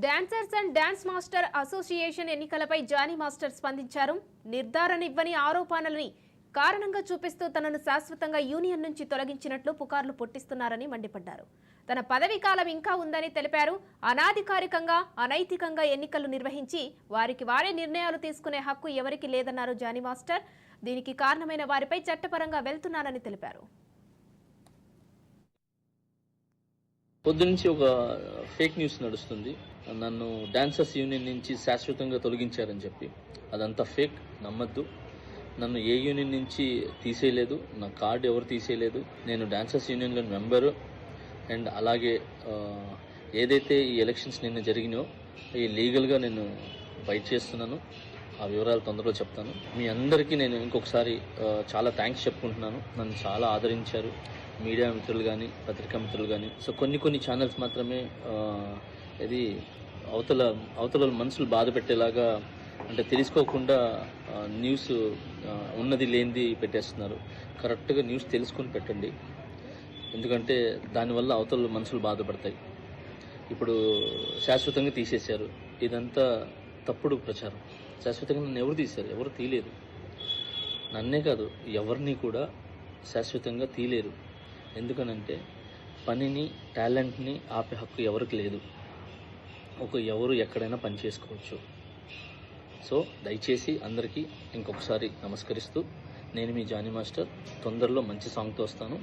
Dancers and dance master association ఎన్నికలపై Johnny master స్పందించారు. నిర్ధారణ ఇవ్వని ఆరోపణలని కారణంగా చూపిస్తూ తనను శాశ్వతంగా యూనియన్ నుంచి తొలగించినట్లు పుకార్లు పుట్టిస్తున్నారని మండిపడ్డారు. తన పదవీ కాలం ఇంకా ఉందని తెలిపారు. అనాధికారికంగా అనైతికంగా ఎన్నికలు నిర్వహించి వారికి వారే నిర్ణయాలు తీసుకునే హక్కు ఎవరికి లేదన్నారు జానీ మాస్టర్. దీనికి కారణమైన వారిపై చట్టపరంగా వెళ్తున్నానని తెలిపారు. పొద్దునుంచి ఒక ఫేక్ న్యూస్ నడుస్తుంది. నన్ను డాన్సర్స్ యూనియన్ నుంచి శాశ్వతంగా తొలగించారని చెప్పి. అదంతా ఫేక్, నమ్మద్దు. నన్ను ఏ యూనియన్ నుంచి తీసేయలేదు, నా కార్డు ఎవరు తీసేయలేదు. నేను డాన్సర్స్ యూనియన్లో మెంబరు. అండ్ అలాగే ఏదైతే ఈ ఎలక్షన్స్ నిన్న జరిగినాయో ఈ లీగల్గా నేను ఫైట్ చేస్తున్నాను. ఆ వివరాలు తొందరలో చెప్తాను. మీ అందరికీ నేను ఇంకొకసారి చాలా థ్యాంక్స్ చెప్పుకుంటున్నాను. నన్ను చాలా ఆదరించారు మీడియా మిత్రులు కానీ, పత్రికా మిత్రులు కానీ. సో కొన్ని ఛానల్స్ మాత్రమే ఇది అవతల మనసులు బాధ పెట్టేలాగా, అంటే తెలుసుకోకుండా న్యూస్ ఉన్నది లేనిది పెట్టేస్తున్నారు. కరెక్ట్గా న్యూస్ తెలుసుకొని పెట్టండి, ఎందుకంటే దానివల్ల అవతల మనసులు బాధపడతాయి. ఇప్పుడు శాశ్వతంగా తీసేశారు, ఇదంతా తప్పుడు ప్రచారం. శాశ్వతంగా నన్ను ఎవరు తీశారు? ఎవరు తీయలేదు. నన్నే కాదు, ఎవరిని కూడా శాశ్వతంగా తీయలేరు. ఎందుకనంటే పనిని, టాలెంట్ని ఆపే హక్కు ఎవరికి లేదు. ఎవరు ఎక్కడైనా పని చేసుకోవచ్చు. సో దయచేసి అందరికీ ఇంకొకసారి నమస్కరిస్తూ, నేను మీ జానీ మాస్టర్. తొందరలో మంచి సాంగ్తో వస్తాను.